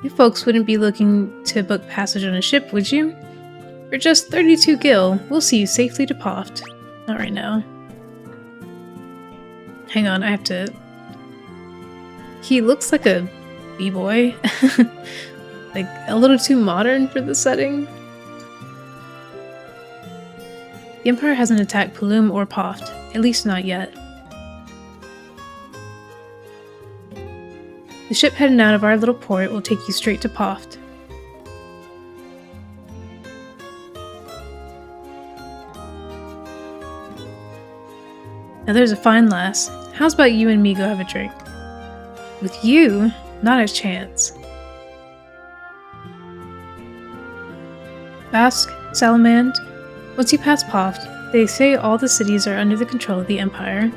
You folks wouldn't be looking to book passage on a ship, would you? For just 32 gil, we'll see you safely to Poft. Not right now. Hang on, I have to... He looks like a b-boy. Like, a little too modern for the setting. The Empire hasn't attacked Paloom or Poft, at least not yet. The ship heading out of our little port will take you straight to Poft. Now there's a fine lass. How's about you and me go have a drink? With you? Not a chance. Ask Salamand. Once you pass Poft, they say all the cities are under the control of the Empire.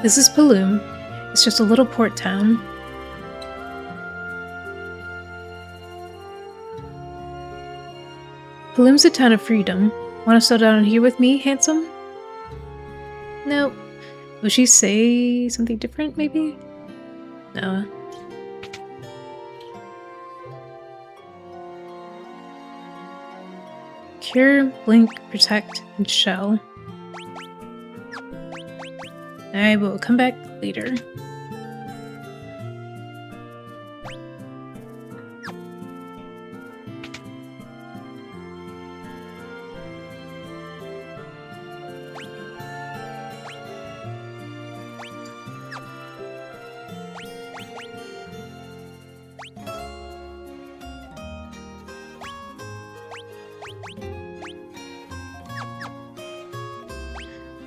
This is Paloom. It's just a little port town. Paloom's a town of freedom. Want to settle down here with me, handsome? No. Will she say something different, maybe? No. Cure, Blink, Protect, and Shell. I will come back later.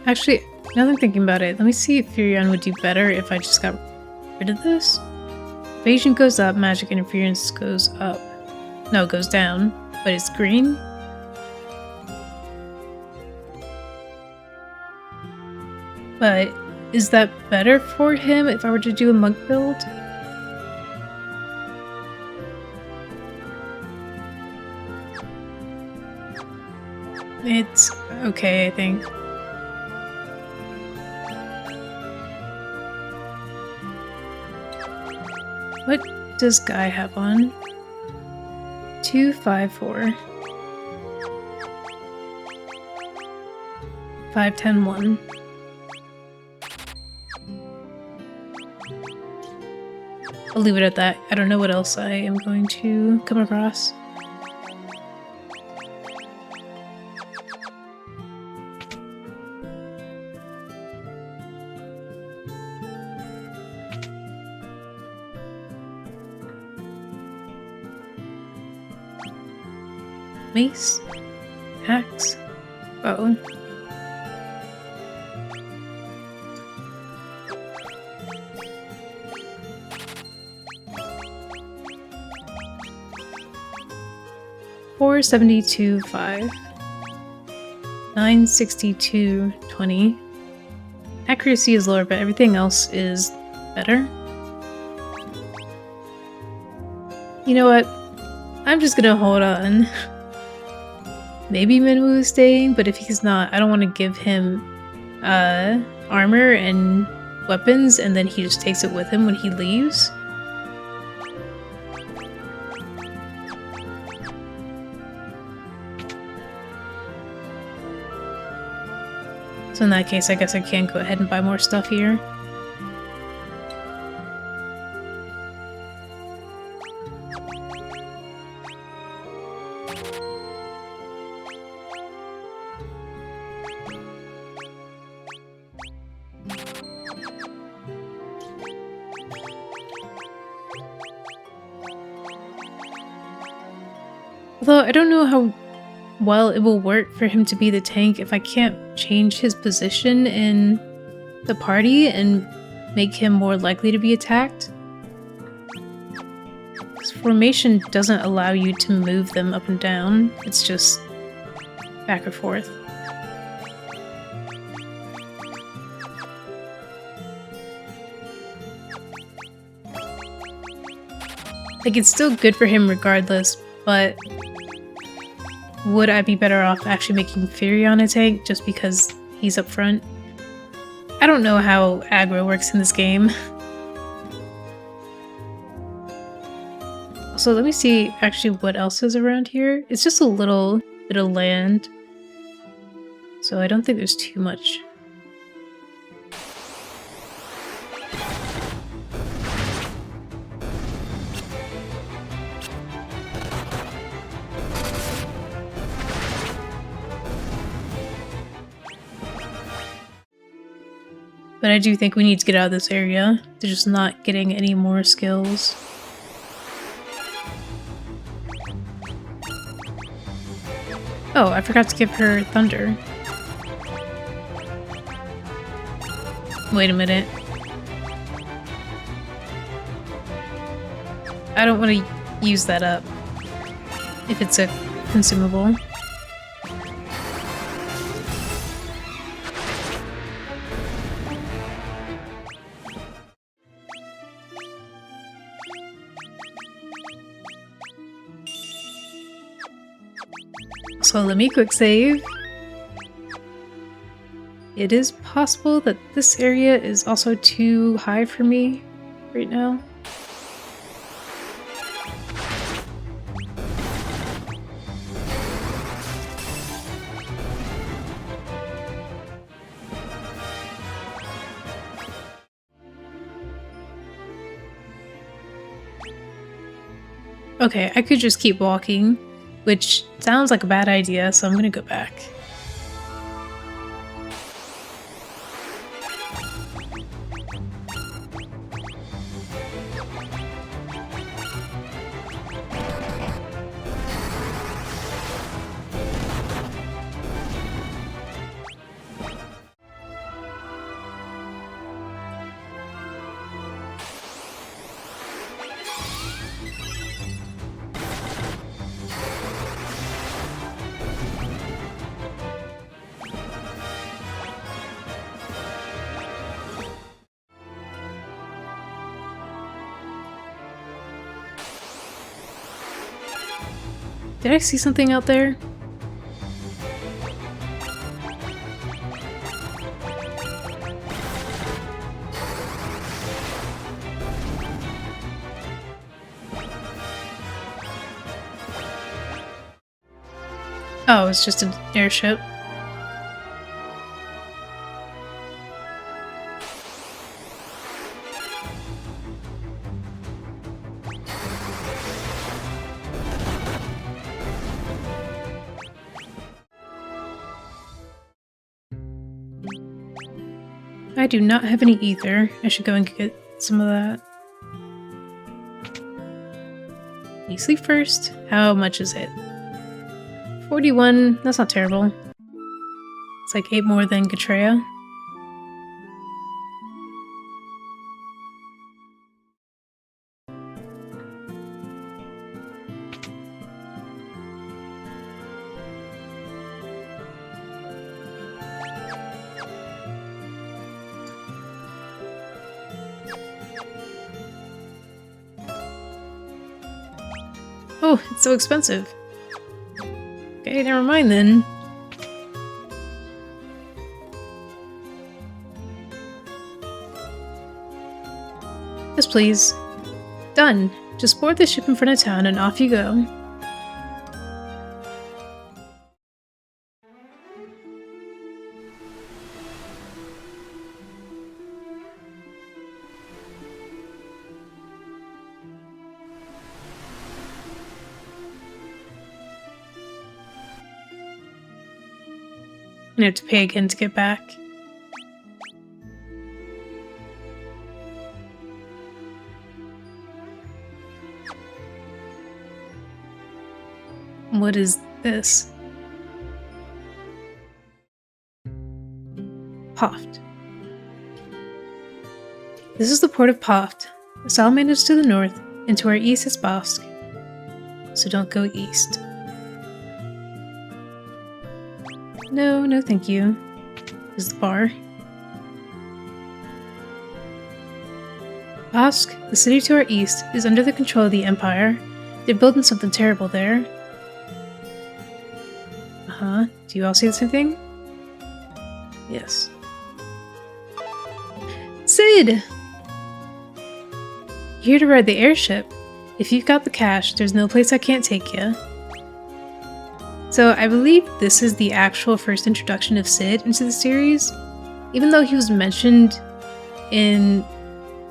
Actually, now that I'm thinking about it, let me see if Furion would do better if I just got rid of this. Evasion goes up, magic interference goes up. No, it goes down, but it's green. But is that better for him if I were to do a monk build? It's okay, I think. What does Guy have on? 254. 5101. I'll leave it at that. I don't know what else I am going to come across. Mace, axe, bow. $472.5. $962.20. Accuracy is lower, but everything else is better. You know what? I'm just gonna hold on. Maybe Minwoo is staying, but if he's not, I don't want to give him armor and weapons and then he just takes it with him when he leaves. So in that case, I guess I can go ahead and buy more stuff here. Although I don't know how well it will work for him to be the tank if I can't change his position in the party and make him more likely to be attacked. This formation doesn't allow you to move them up and down, it's just back and forth. Like, it's still good for him regardless, but would I be better off actually making Furion a tank just because he's up front. I don't know how aggro works in this game. So let me see actually what else is around here. It's just a little bit of land. So I don't think there's too much. But I do think we need to get out of this area. They're just not getting any more skills. Oh, I forgot to give her thunder. Wait a minute. I don't want to use that up if it's a consumable. So let me quick save. It is possible that this area is also too high for me right now. Okay, I could just keep walking, which sounds like a bad idea, so I'm gonna go back. Did I see something out there? Oh, it's just an airship. I do not have any ether. I should go and get some of that. You sleep first. How much is it? 41. That's not terrible. It's like 8 more than Gatrea. Oh, it's so expensive. Okay, never mind then. Yes, please. Done. Just board the ship in front of town and off you go. I have to pay again to get back. What is this? Poft. This is the port of Poft. Salamand is to the north, and to our east is Bosk. So don't go east. No, no thank you. This is the bar. Bosk, the city to our east, is under the control of the Empire. They're building something terrible there. Uh-huh. Do you all see the same thing? Yes. Sid! Here to ride the airship. If you've got the cash, there's no place I can't take you. So I believe this is the actual first introduction of Sid into the series. Even though he was mentioned in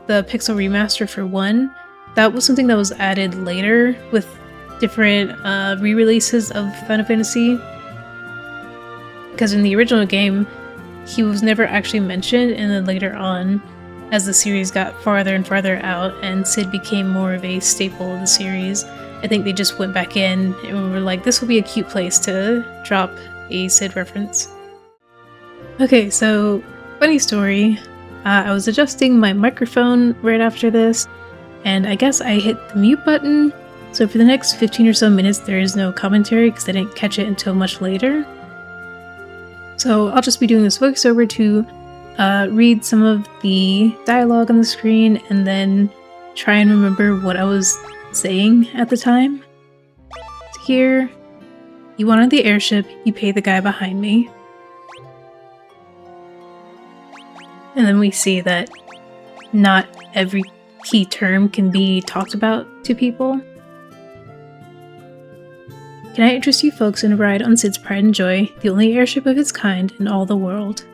the Pixel Remaster for 1, that was something that was added later with different re-releases of Final Fantasy. Because in the original game, he was never actually mentioned, and then later on, as the series got farther and farther out and Sid became more of a staple of the series, I think they just went back in and were like, this will be a cute place to drop a Sid reference. Okay, so funny story. I was adjusting my microphone right after this, and I guess I hit the mute button, so for the next 15 or so minutes there is no commentary because I didn't catch it until much later. So I'll just be doing this voiceover to read some of the dialogue on the screen and then try and remember what I was saying at the time. Here, you wanted the airship, you pay the guy behind me. And then we see that not every key term can be talked about to people. Can I interest you folks in a ride on Sid's Pride and Joy, the only airship of its kind in all the world?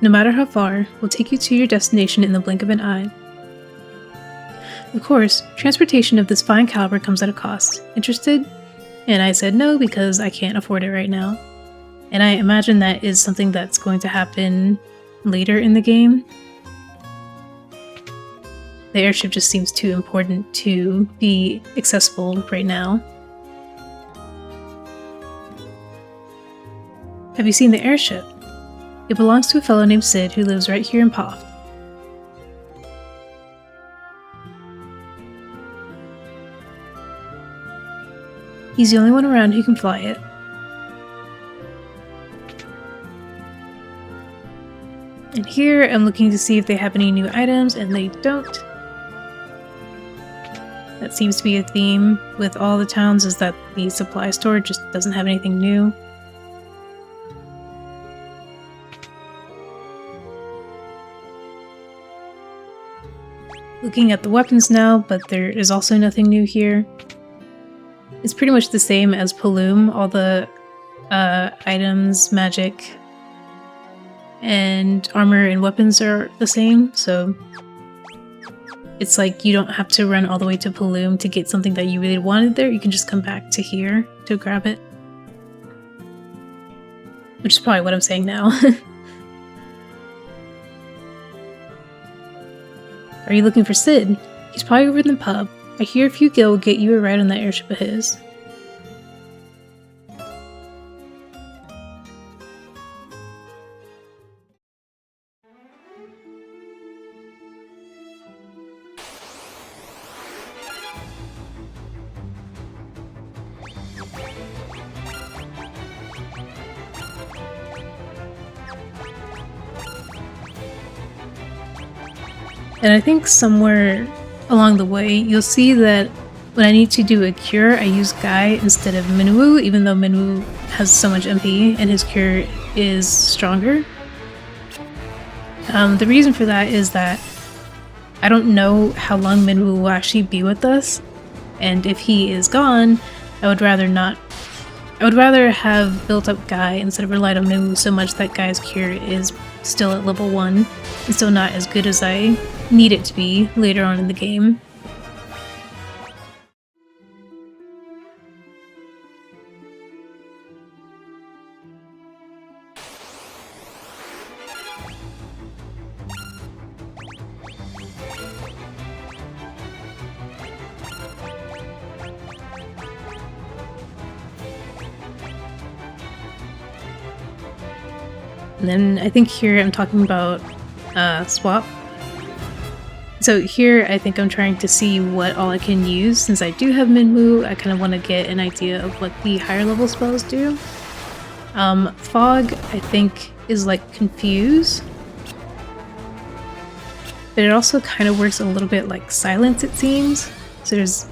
No matter how far, we'll take you to your destination in the blink of an eye. Of course, transportation of this fine caliber comes at a cost. Interested? And I said no because I can't afford it right now. And I imagine that is something that's going to happen later in the game. The airship just seems too important to be accessible right now. Have you seen the airship? It belongs to a fellow named Sid who lives right here in Poft. He's the only one around who can fly it. And here I'm looking to see if they have any new items, and they don't. That seems to be a theme with all the towns, is that the supply store just doesn't have anything new. Looking at the weapons now, but there is also nothing new here. It's pretty much the same as Paloom. All the items, magic, and armor and weapons are the same, so it's like you don't have to run all the way to Paloom to get something that you really wanted there. You can just come back to here to grab it. Which is probably what I'm saying now. Are you looking for Sid? He's probably over in the pub. I hear if you go, we'll get you a ride on that airship of his. And I think somewhere along the way, you'll see that when I need to do a cure, I use Guy instead of Minwoo, even though Minwoo has so much MP and his cure is stronger. The reason for that is that I don't know how long Minwoo will actually be with us, and if he is gone, I would rather have built up Guy instead of relied on Minwoo so much that Guy's cure is still at level 1 and still not as good as I need it to be later on in the game. And then I think here I'm talking about swap. So here I think I'm trying to see what all I can use. Since I do have Minwoo, I kind of want to get an idea of what the higher level spells do. Fog, I think, is like Confuse. But it also kind of works a little bit like Silence, it seems. So there's,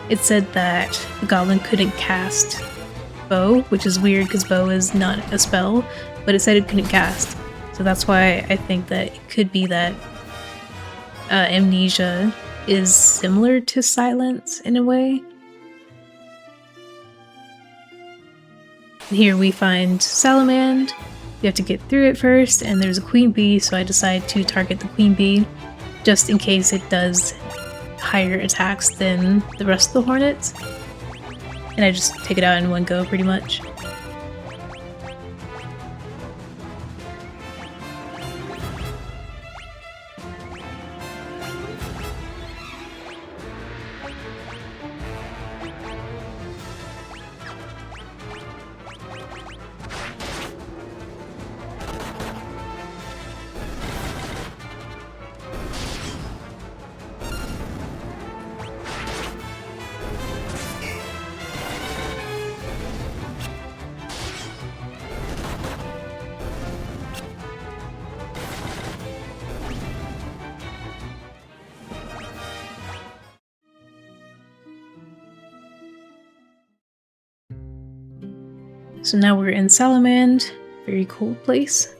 it said that the goblin couldn't cast bow, which is weird because bow is not a spell, but it said it couldn't cast. So that's why I think that it could be that amnesia is similar to silence in a way. Here we find Salamand. We have to get through it first, and there's a queen bee, so I decide to target the queen bee just in case it does higher attacks than the rest of the hornets. And I just take it out in one go pretty much. So now we're in Salamand, very cool place.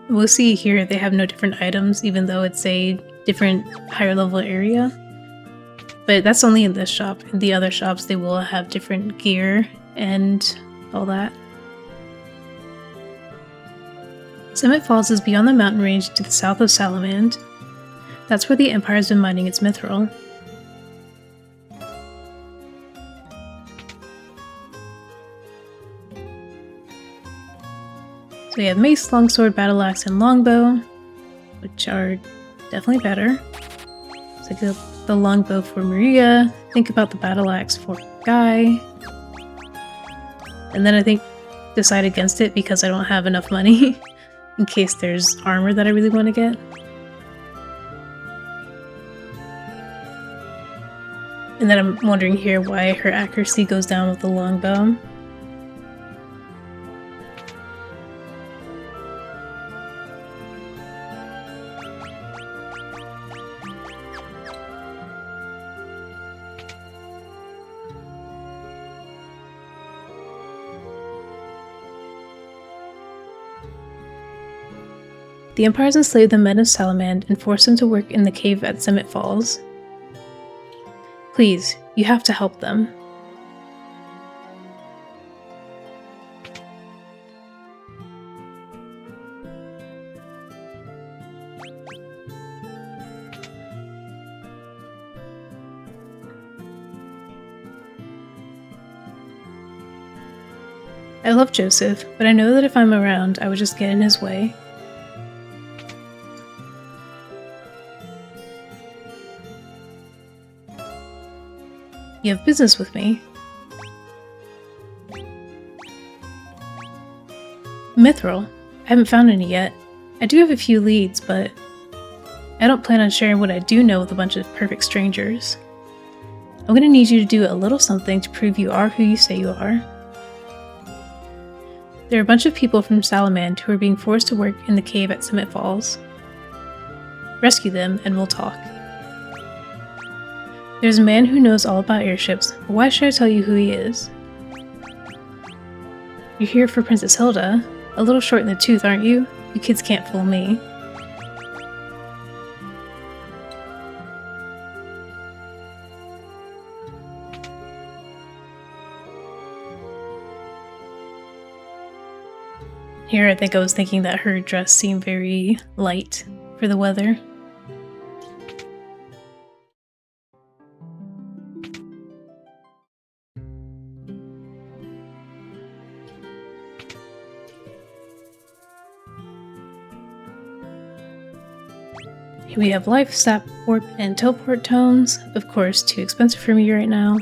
We'll see here they have no different items, even though it's a different higher level area. But that's only in this shop. In the other shops they will have different gear and all that. Summit Falls is beyond the mountain range to the south of Salamand. That's where the Empire has been mining its mithril. So we have mace, longsword, battle axe, and longbow, which are definitely better. So I get the longbow for Maria, think about the battle axe for Guy, and then I think decide against it because I don't have enough money in case there's armor that I really want to get. And then I'm wondering here why her accuracy goes down with the longbow. The Empire has enslaved the men of Salamand and forced them to work in the cave at Summit Falls. Please, you have to help them. I love Joseph, but I know that if I'm around, I would just get in his way. You have business with me. Mithril. I haven't found any yet. I do have a few leads, but I don't plan on sharing what I do know with a bunch of perfect strangers. I'm gonna need you to do a little something to prove you are who you say you are. There are a bunch of people from Salamand who are being forced to work in the cave at Summit Falls. Rescue them and we'll talk. There's a man who knows all about airships, but why should I tell you who he is? You're here for Princess Hilda. A little short in the tooth, aren't you? You kids can't fool me. Here I think I was thinking that her dress seemed very light for the weather. We have life, sap, warp, and teleport tomes. Of course, too expensive for me right now.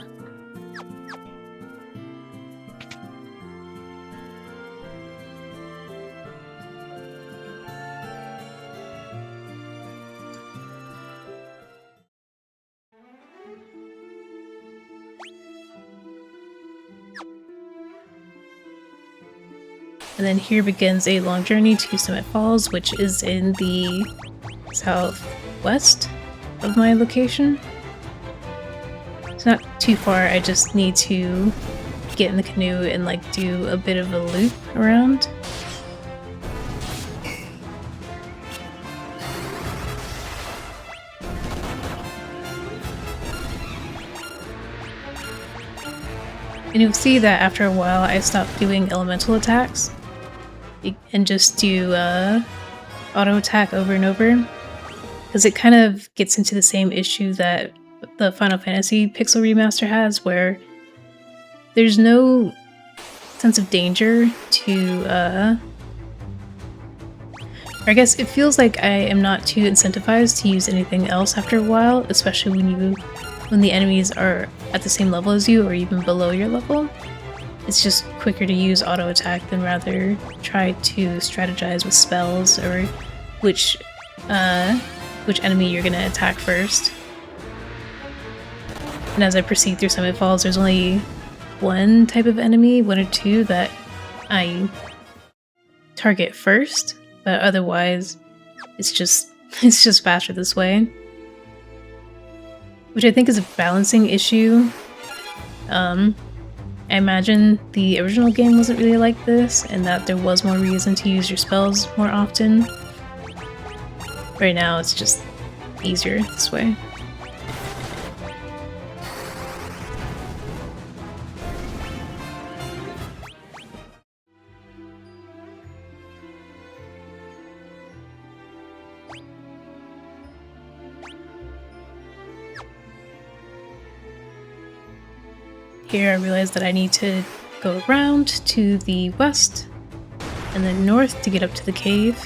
And then here begins a long journey to Summit Falls, which is in the southwest of my location. It's not too far. I just need to get in the canoe and like do a bit of a loop around. And you'll see that after a while I stopped doing elemental attacks and just do auto attack over and over, because it kind of gets into the same issue that the Final Fantasy Pixel Remaster has, where there's no sense of danger to or I guess it feels like I am not too incentivized to use anything else after a while, especially when the enemies are at the same level as you or even below your level. It's just quicker to use auto attack than rather try to strategize with spells or which enemy you're gonna attack first. And as I proceed through Summit Falls, there's only one type of enemy, one or two, that I target first, but otherwise it's just faster this way. Which I think is a balancing issue. I imagine the original game wasn't really like this, and that there was more reason to use your spells more often. Right now it's just easier this way. Here I realized that I need to go around to the west and then north to get up to the cave.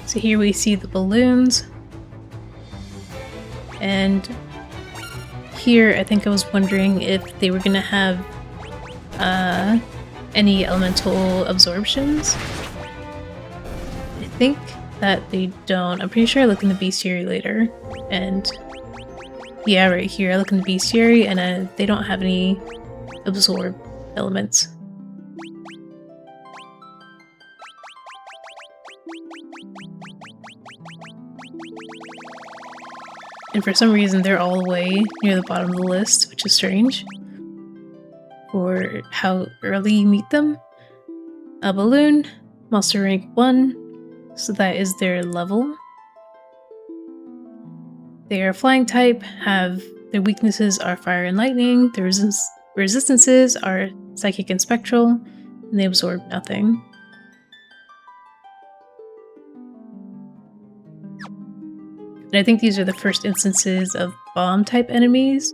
So here we see the balloons, and here I think I was wondering if they were gonna have any elemental absorptions. I think that they don't. I'm pretty sure I look in the bestiary later, and yeah, right here I look in the bestiary and they don't have any absorb elements. And for some reason they're all the way near the bottom of the list, which is strange for how early you meet them. A balloon, monster rank 1, so that is their level. They are flying type, their weaknesses are fire and lightning, their resistances are psychic and spectral, and they absorb nothing. And I think these are the first instances of bomb type enemies,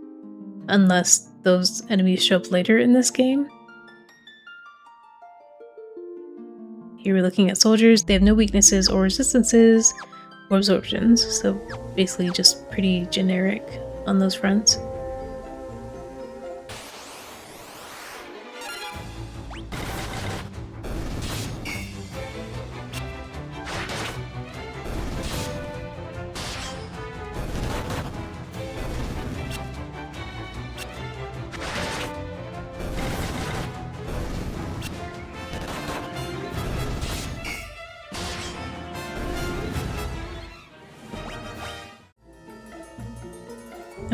unless those enemies show up later in this game. Here we're looking at soldiers. They have no weaknesses or resistances or absorptions, so basically just pretty generic on those fronts.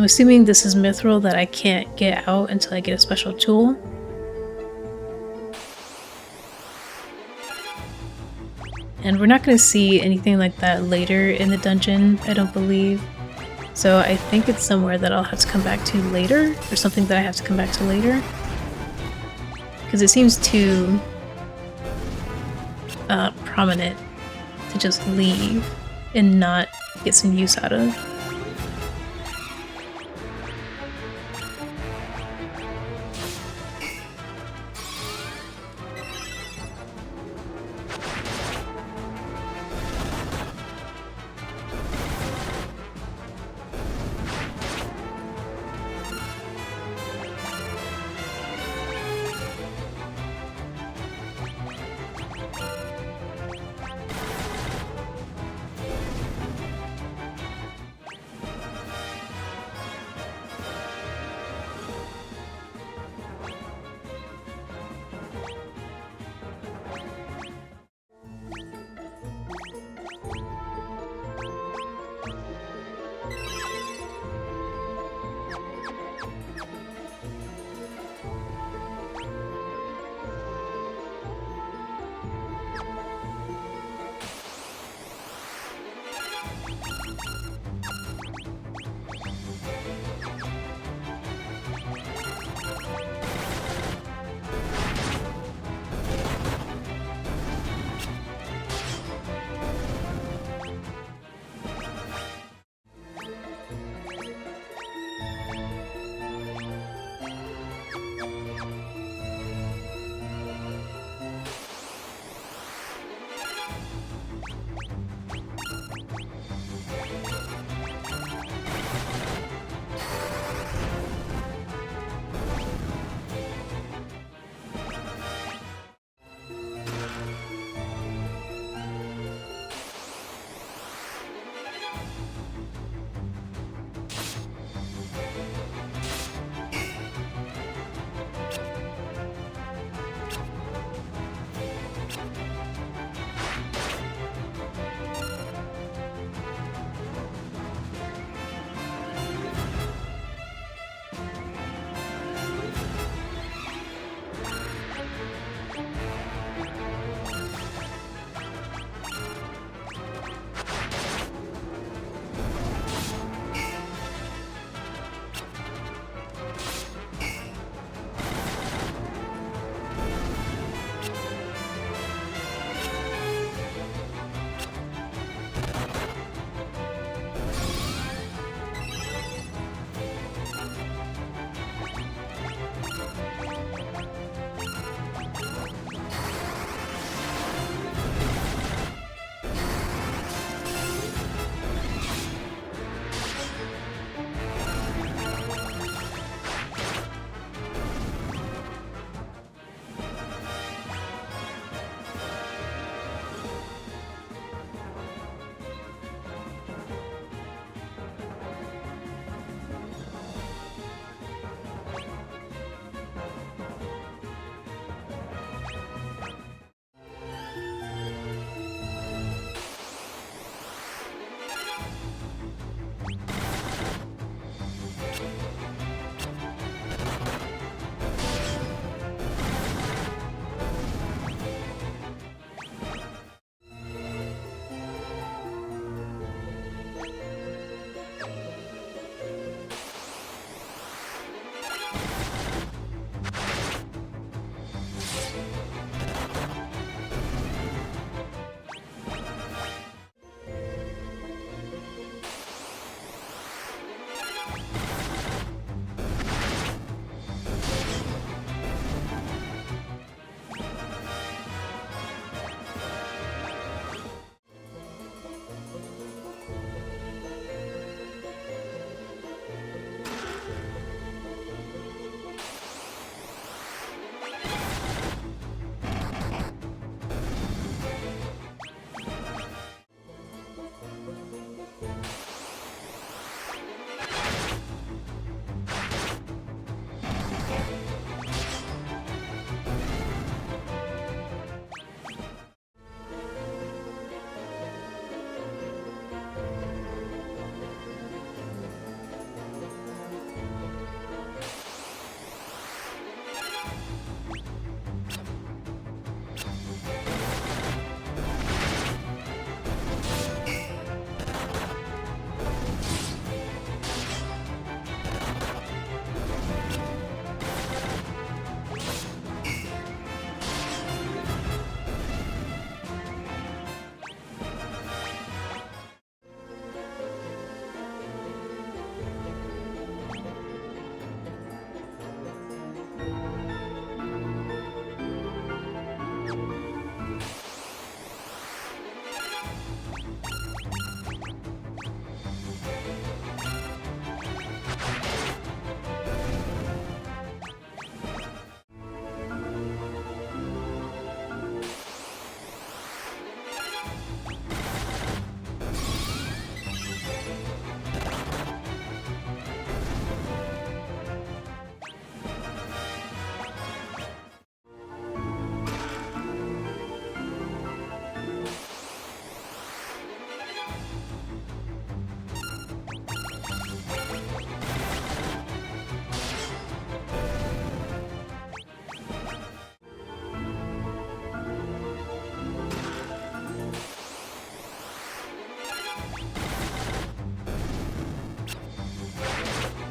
I'm assuming this is mithril that I can't get out until I get a special tool. And we're not going to see anything like that later in the dungeon, I don't believe. So I think it's somewhere that I'll have to come back to later, or something that I have to come back to later. Because it seems too prominent to just leave and not get some use out of.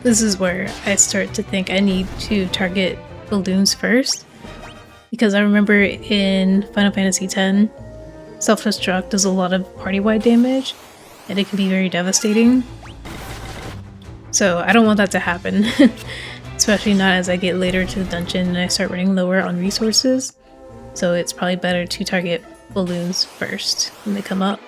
this is where I start to think I need to target balloons first. Because I remember in Final Fantasy X, self-destruct does a lot of party-wide damage, and it can be very devastating. So I don't want that to happen, especially not as I get later to the dungeon and I start running lower on resources. So it's probably better to target balloons first when they come up.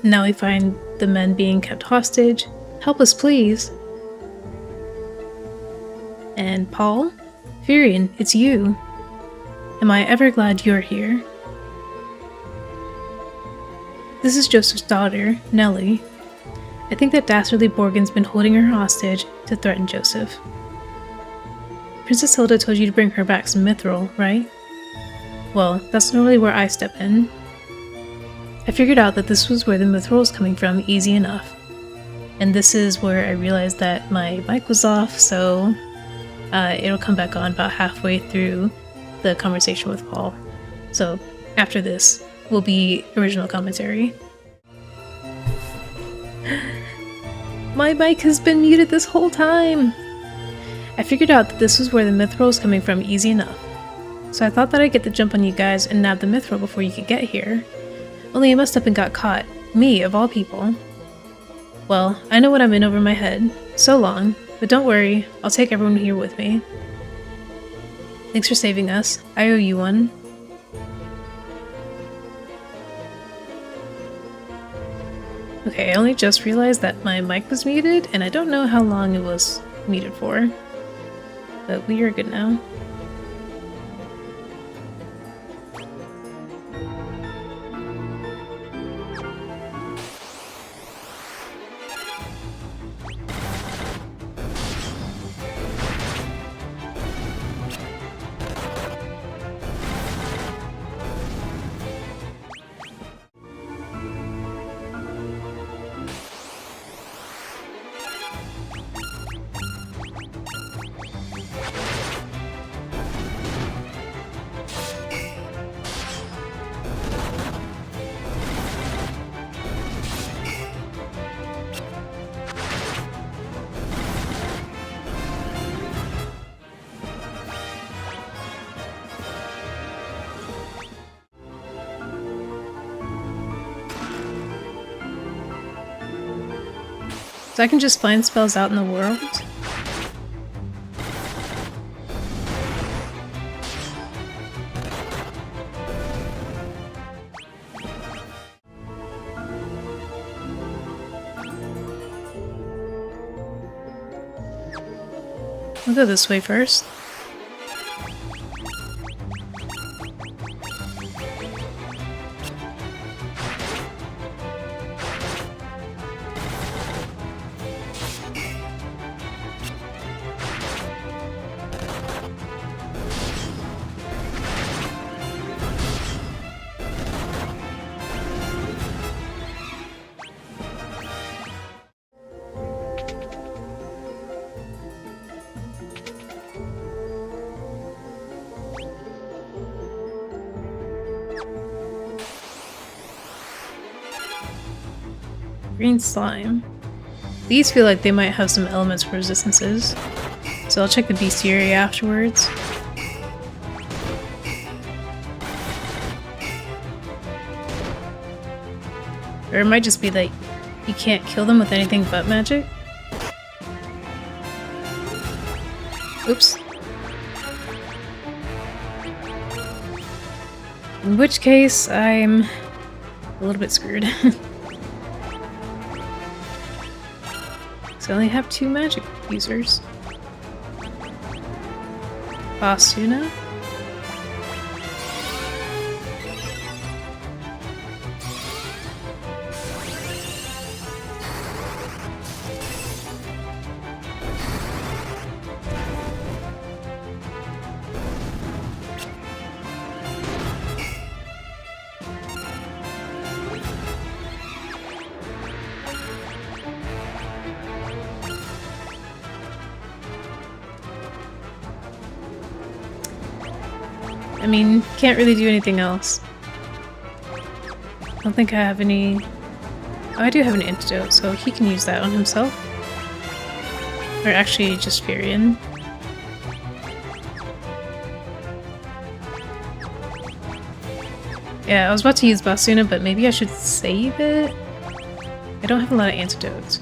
Now we find the men being kept hostage. Help us, please. And Paul? Furion, it's you. Am I ever glad you're here? This is Joseph's daughter, Nellie. I think that dastardly Borgen's been holding her hostage to threaten Joseph. Princess Hilda told you to bring her back some mithril, right? Well, that's normally where I step in. I figured out that this was where the mithril was coming from easy enough. And this is where I realized that my mic was off, so it'll come back on about halfway through the conversation with Paul. So after this will be original commentary. My mic has been muted this whole time! I figured out that this was where the mithril was coming from easy enough. So I thought that I'd get the jump on you guys and nab the mithril before you could get here. Only I messed up and got caught. Me, of all people. Well, I know what I'm in over my head. So long. But don't worry, I'll take everyone here with me. Thanks for saving us. I owe you one. Okay, I only just realized that my mic was muted, and I don't know how long it was muted for. But we are good now. So I can just find spells out in the world? I'll go this way first. Green slime. These feel like they might have some elements for resistances, so I'll check the bestiary afterwards. Or it might just be that you can't kill them with anything but magic. Oops. In which case, I'm a little bit screwed. So I only have 2 magic users. Basuna? I mean, can't really do anything else. I don't think I have any... Oh, I do have an antidote, so he can use that on himself. Or actually, just Furion. Yeah, I was about to use Basuna, but maybe I should save it? I don't have a lot of antidotes.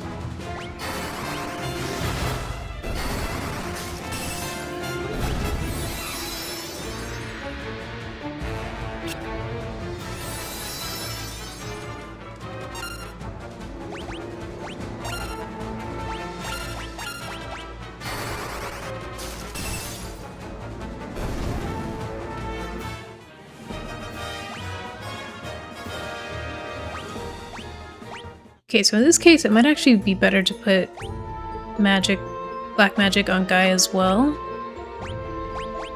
Okay, so in this case, it might actually be better to put black magic on Guy as well,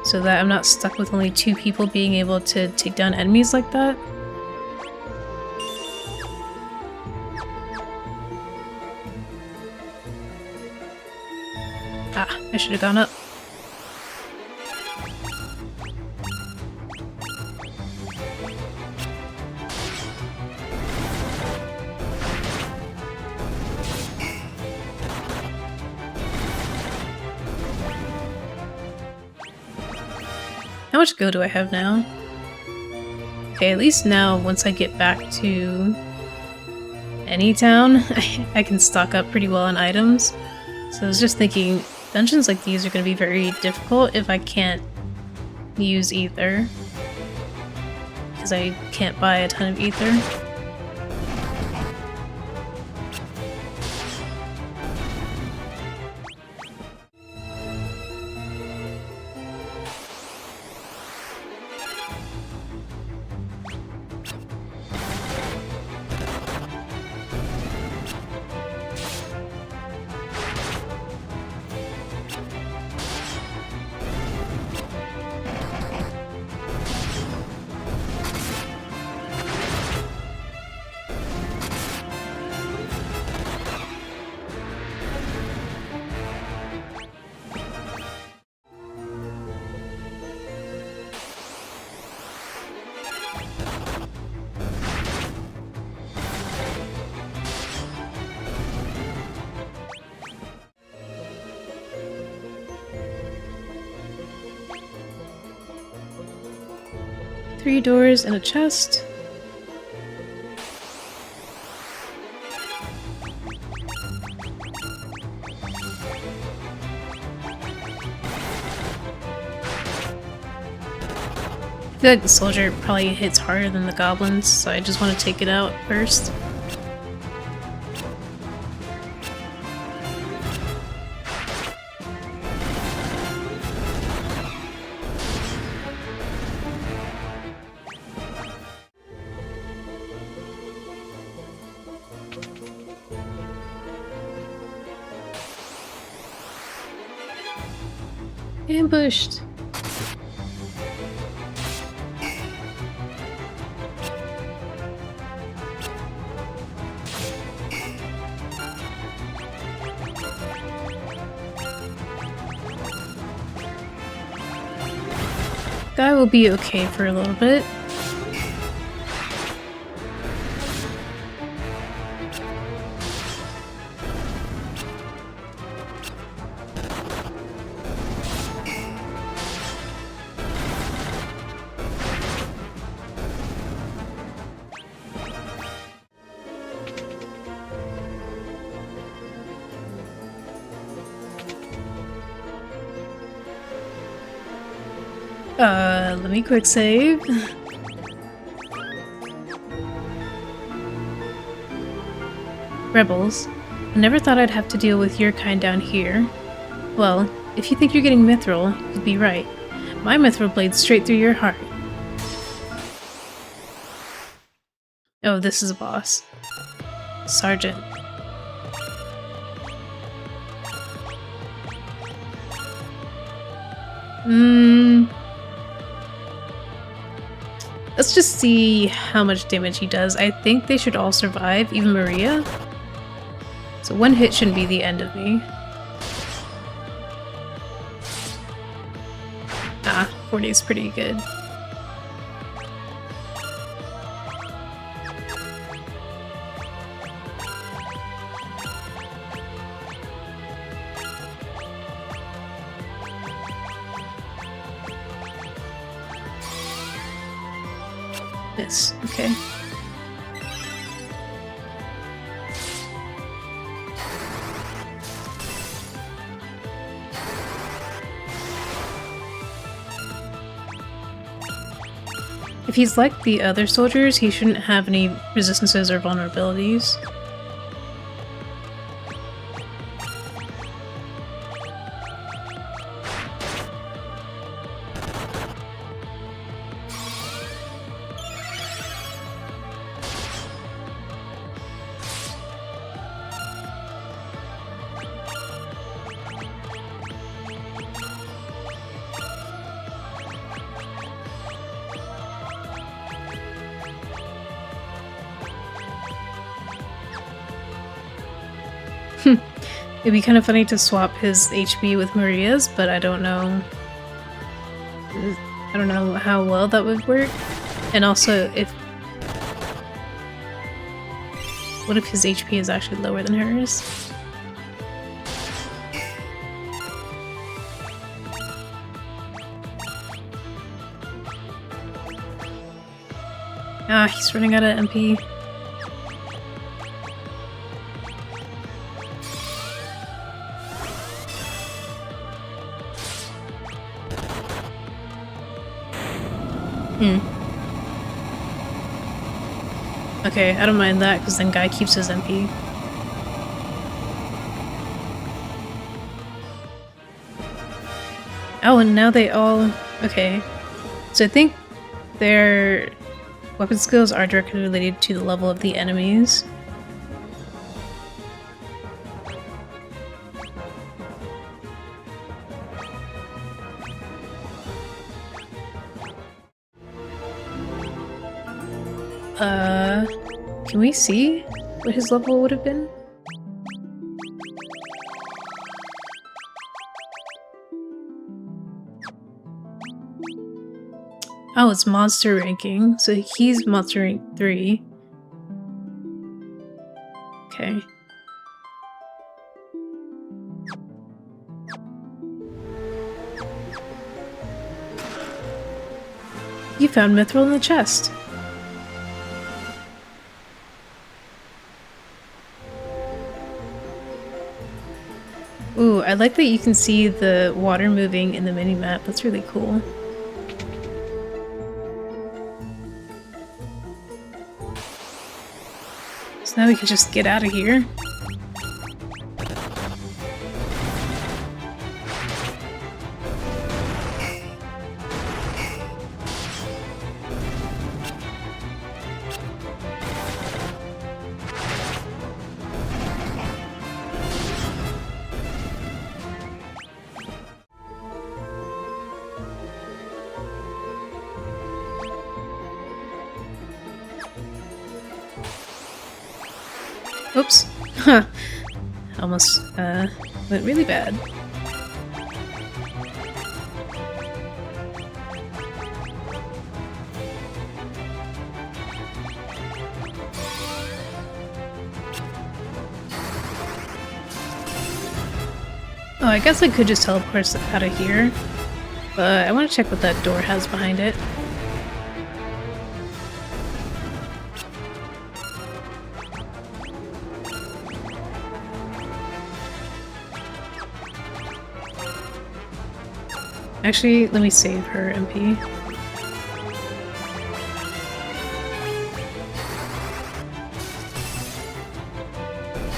so that I'm not stuck with only 2 people being able to take down enemies like that. Ah, I should have gone up. How much go do I have now? Okay, at least now, once I get back to any town, I can stock up pretty well on items. So I was just thinking, dungeons like these are going to be very difficult if I can't use ether. Because I can't buy a ton of ether. Three doors and a chest. I feel like the soldier probably hits harder than the goblins, so I just want to take it out first. Ambushed! Guy will be okay for a little bit. Let me quick save. Rebels. I never thought I'd have to deal with your kind down here. Well, if you think you're getting mithril, you'd be right. My mithril blades straight through your heart. Oh, this is a boss. Sergeant. Let's just see how much damage he does. I think they should all survive, even Maria. So one hit shouldn't be the end of me. Ah, 40 is pretty good. Yes, okay. If he's like the other soldiers, he shouldn't have any resistances or vulnerabilities. It'd be kind of funny to swap his HP with Maria's, but I don't know. I don't know how well that would work. And also, what if his HP is actually lower than hers? Ah, he's running out of MP. Okay, I don't mind that, because then Guy keeps his MP. Oh, and now they all... Okay. So I think their weapon skills are directly related to the level of the enemies. Can we see what his level would have been? Oh, it's monster ranking, so he's monster rank 3. Okay. You found Mithril in the chest. Ooh, I like that you can see the water moving in the mini-map. That's really cool. So now we can just get out of here. Oops. Huh. Almost, went really bad. Oh, I guess I could just teleport out of here, but I want to check what that door has behind it. Actually, let me save her MP.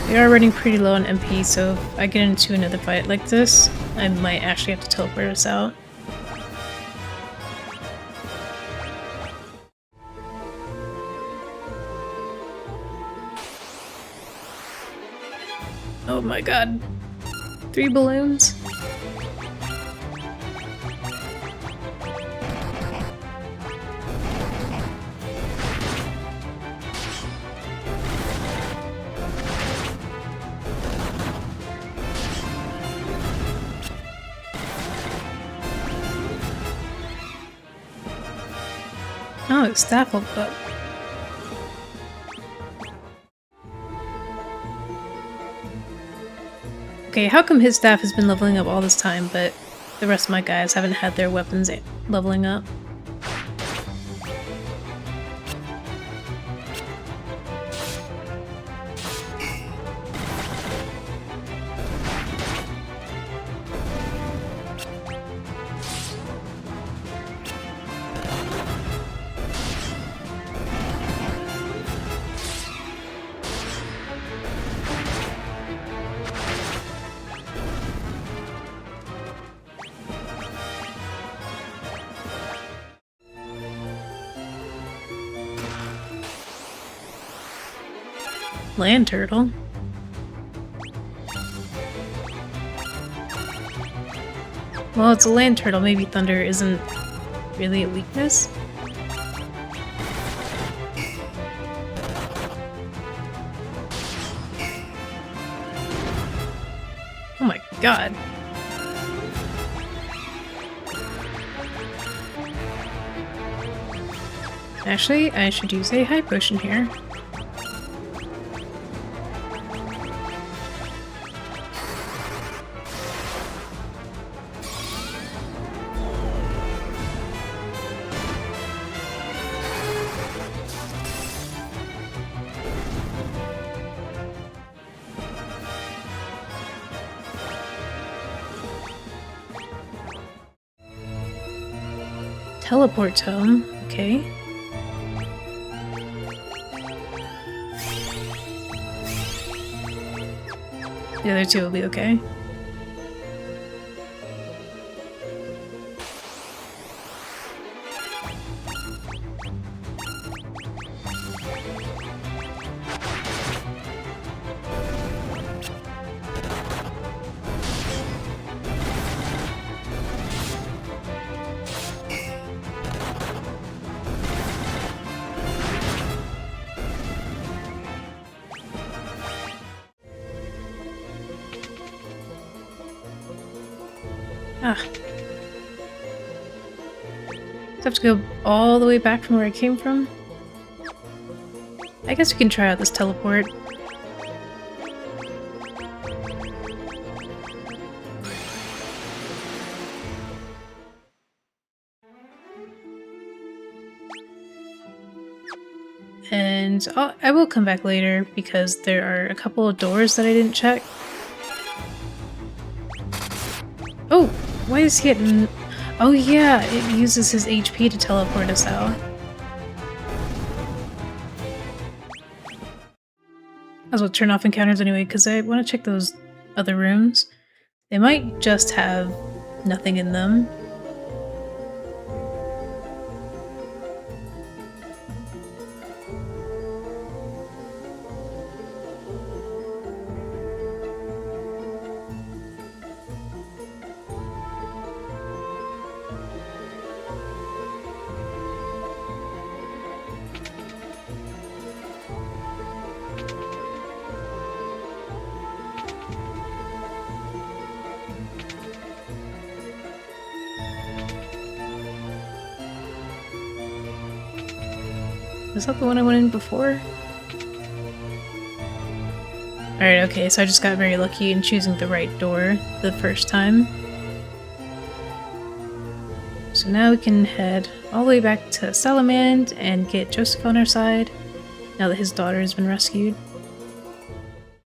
We are running pretty low on MP, so if I get into another fight like this, I might actually have to teleport us out. Oh my god. 3 balloons? Oh, his staff leveled up. Okay, how come his staff has been leveling up all this time, but the rest of my guys haven't had their weapons leveling up? Land turtle? Well, it's a land turtle. Maybe thunder isn't really a weakness. Oh my god. Actually, I should use a high potion here. Teleport tome, okay. The other two will be okay. Ah. I have to go all the way back from where I came from? I guess we can try out this teleport. And I will come back later because there are a couple of doors that I didn't check. Oh, why is he getting... Oh yeah, it uses his HP to teleport us out. I was going to turn off encounters anyway because I want to check those other rooms. They might just have nothing in them. Was that the one I went in before? Alright, okay, so I just got very lucky in choosing the right door the first time. So now we can head all the way back to Salamand and get Joseph on our side, now that his daughter has been rescued.